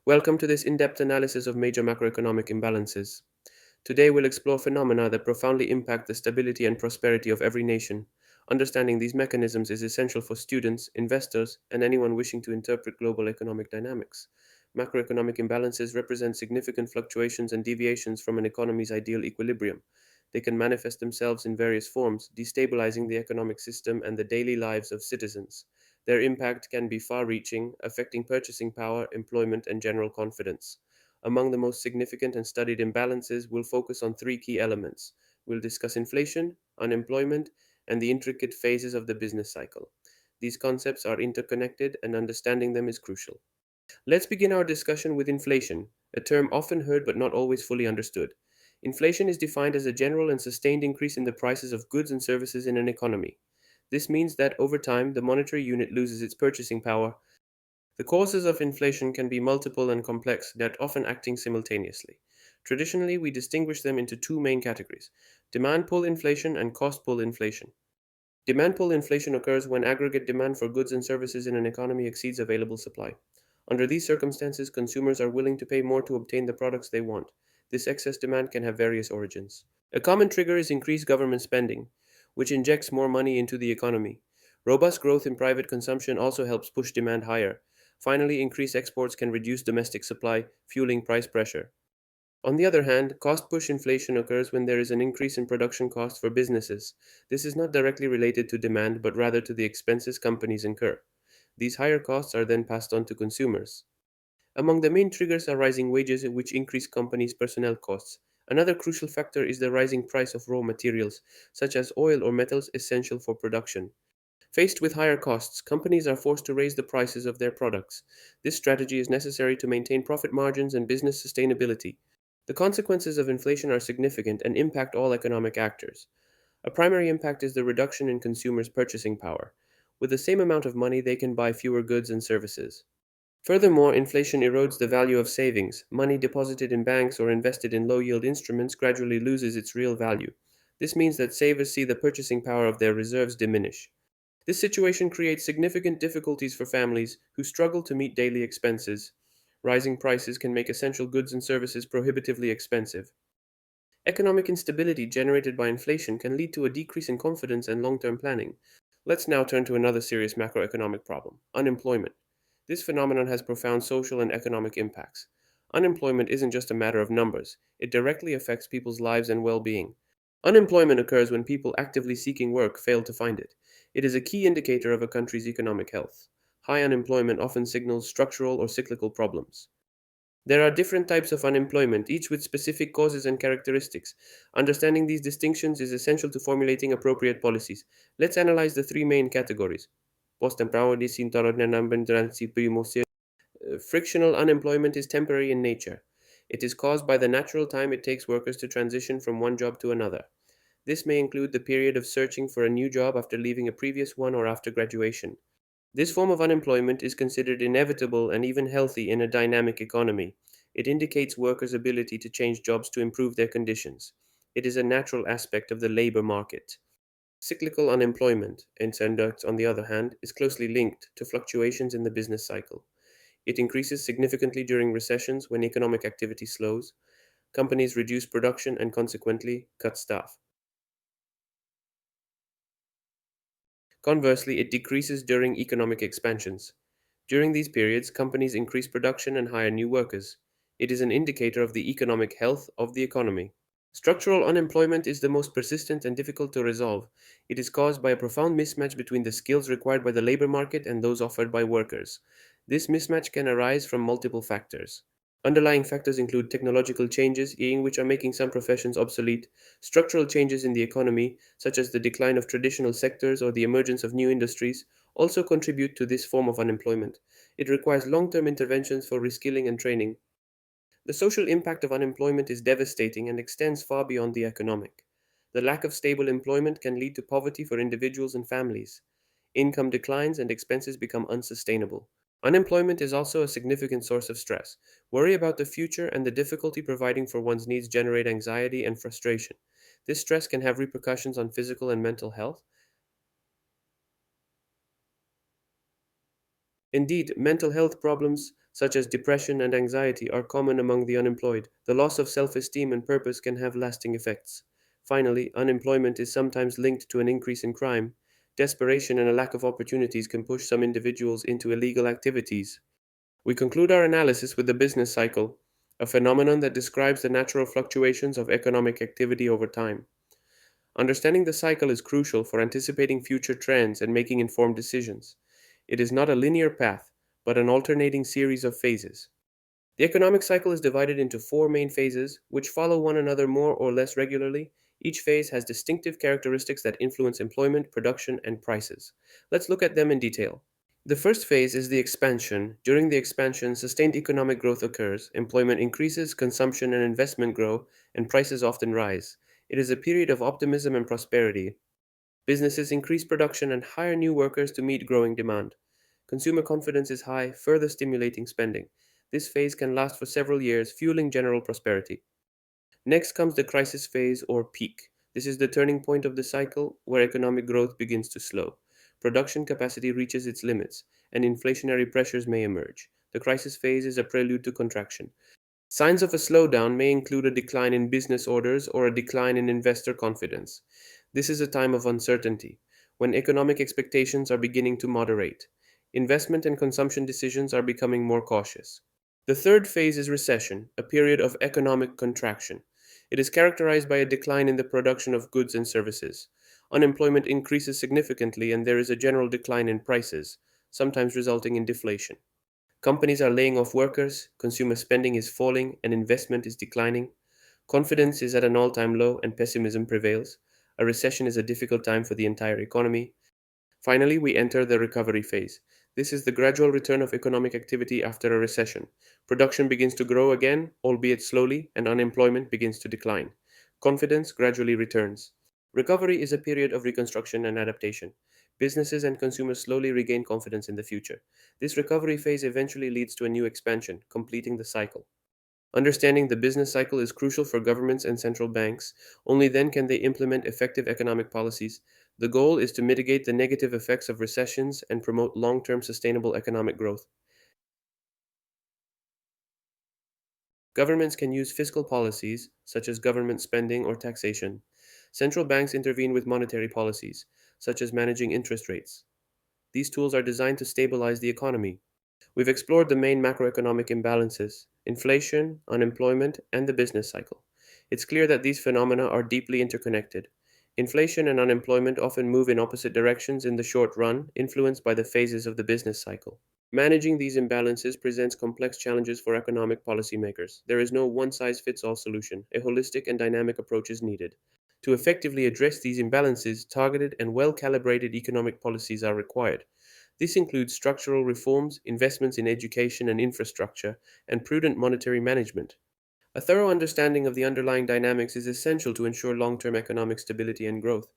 Welcome to this in depth analysis of major macroeconomic imbalances. Today, we'll explore phenomena that profoundly impact the stability and prosperity of every nation. Understanding these mechanisms is essential for students, investors, and anyone wishing to interpret global economic dynamics. Macroeconomic imbalances represent significant fluctuations and deviations from an economy's ideal equilibrium. They can manifest themselves in various forms, destabilizing the economic system and the daily lives of citizens. Their impact can be far reaching, affecting purchasing power, employment, and general confidence. Among the most significant and studied imbalances, we'll focus on three key elements. We'll discuss inflation, unemployment, and the intricate phases of the business cycle. These concepts are interconnected, and understanding them is crucial. Let's begin our discussion with inflation, a term often heard but not always fully understood. Inflation is defined as a general and sustained increase in the prices of goods and services in an economy. This means that over time, the monetary unit loses its purchasing power. The causes of inflation can be multiple and complex, yet often acting simultaneously. Traditionally, we distinguish them into two main categories: demand pull inflation and cost pull inflation. Demand pull inflation occurs when aggregate demand for goods and services in an economy exceeds available supply. Under these circumstances, consumers are willing to pay more to obtain the products they want. This excess demand can have various origins. A common trigger is increased government spending, which injects more money into the economy. Robust growth in private consumption also helps push demand higher. Finally, increased exports can reduce domestic supply, fueling price pressure. On the other hand, cost push inflation occurs when there is an increase in production costs for businesses. This is not directly related to demand, but rather to the expenses companies incur. These higher costs are then passed on to consumers. Among the main triggers are rising wages, which increase companies' personnel costs. Another crucial factor is the rising price of raw materials, such as oil or metals essential for production. Faced with higher costs, companies are forced to raise the prices of their products. This strategy is necessary to maintain profit margins and business sustainability. The consequences of inflation are significant and impact all economic actors. A primary impact is the reduction in consumers' purchasing power. With the same amount of money, they can buy fewer goods and services. Furthermore, inflation erodes the value of savings. Money deposited in banks or invested in low yield instruments gradually loses its real value. This means that savers see the purchasing power of their reserves diminish. This situation creates significant difficulties for families who struggle to meet daily expenses. Rising prices can make essential goods and services prohibitively expensive. Economic instability generated by inflation can lead to a decrease in confidence and long term planning. Let's now turn to another serious macroeconomic problem: unemployment. This phenomenon has profound social and economic impacts. Unemployment isn't just a matter of numbers, it directly affects people's lives and well being. Unemployment occurs when people actively seeking work fail to find it. It is a key indicator of a country's economic health. High unemployment often signals structural or cyclical problems. There are different types of unemployment, each with specific causes and characteristics. Understanding these distinctions is essential to formulating appropriate policies. Let's analyze the three main categories. Frictional unemployment is temporary in nature. It is caused by the natural time it takes workers to transition from one job to another. This may include the period of searching for a new job after leaving a previous one or after graduation. This form of unemployment is considered inevitable and even healthy in a dynamic economy. It indicates workers' ability to change jobs to improve their conditions. It is a natural aspect of the labor market. Cyclical unemployment, on the other hand, is closely linked to fluctuations in the business cycle. It increases significantly during recessions when economic activity slows. Companies reduce production and consequently cut staff. Conversely, it decreases during economic expansions. During these periods, companies increase production and hire new workers. It is an indicator of the economic health of the economy. Structural unemployment is the most persistent and difficult to resolve. It is caused by a profound mismatch between the skills required by the labor market and those offered by workers. This mismatch can arise from multiple factors. Underlying factors include technological changes, which are making some professions obsolete, structural changes in the economy, such as the decline of traditional sectors or the emergence of new industries, also contribute to this form of unemployment. It requires long term interventions for reskilling and training. The social impact of unemployment is devastating and extends far beyond the economic. The lack of stable employment can lead to poverty for individuals and families. Income declines and expenses become unsustainable. Unemployment is also a significant source of stress. Worry about the future and the difficulty providing for one's needs generate anxiety and frustration. This stress can have repercussions on physical and mental health. Indeed, mental health problems such as depression and anxiety are common among the unemployed. The loss of self esteem and purpose can have lasting effects. Finally, unemployment is sometimes linked to an increase in crime. Desperation and a lack of opportunities can push some individuals into illegal activities. We conclude our analysis with the business cycle, a phenomenon that describes the natural fluctuations of economic activity over time. Understanding the cycle is crucial for anticipating future trends and making informed decisions. It is not a linear path, but an alternating series of phases. The economic cycle is divided into four main phases, which follow one another more or less regularly. Each phase has distinctive characteristics that influence employment, production, and prices. Let's look at them in detail. The first phase is the expansion. During the expansion, sustained economic growth occurs, employment increases, consumption and investment grow, and prices often rise. It is a period of optimism and prosperity. Businesses increase production and hire new workers to meet growing demand. Consumer confidence is high, further stimulating spending. This phase can last for several years, fueling general prosperity. Next comes the crisis phase or peak. This is the turning point of the cycle where economic growth begins to slow. Production capacity reaches its limits, and inflationary pressures may emerge. The crisis phase is a prelude to contraction. Signs of a slowdown may include a decline in business orders or a decline in investor confidence. This is a time of uncertainty, when economic expectations are beginning to moderate. Investment and consumption decisions are becoming more cautious. The third phase is recession, a period of economic contraction. It is characterized by a decline in the production of goods and services. Unemployment increases significantly, and there is a general decline in prices, sometimes resulting in deflation. Companies are laying off workers, consumer spending is falling, and investment is declining. Confidence is at an all time low, and pessimism prevails. A recession is a difficult time for the entire economy. Finally, we enter the recovery phase. This is the gradual return of economic activity after a recession. Production begins to grow again, albeit slowly, and unemployment begins to decline. Confidence gradually returns. Recovery is a period of reconstruction and adaptation. Businesses and consumers slowly regain confidence in the future. This recovery phase eventually leads to a new expansion, completing the cycle. Understanding the business cycle is crucial for governments and central banks. Only then can they implement effective economic policies. The goal is to mitigate the negative effects of recessions and promote long term sustainable economic growth. Governments can use fiscal policies, such as government spending or taxation. Central banks intervene with monetary policies, such as managing interest rates. These tools are designed to stabilize the economy. We've explored the main macroeconomic imbalances: inflation, unemployment, and the business cycle. It's clear that these phenomena are deeply interconnected. Inflation and unemployment often move in opposite directions in the short run, influenced by the phases of the business cycle. Managing these imbalances presents complex challenges for economic policymakers. There is no one size fits all solution. A holistic and dynamic approach is needed. To effectively address these imbalances, targeted and well calibrated economic policies are required. This includes structural reforms, investments in education and infrastructure, and prudent monetary management. A thorough understanding of the underlying dynamics is essential to ensure long term economic stability and growth.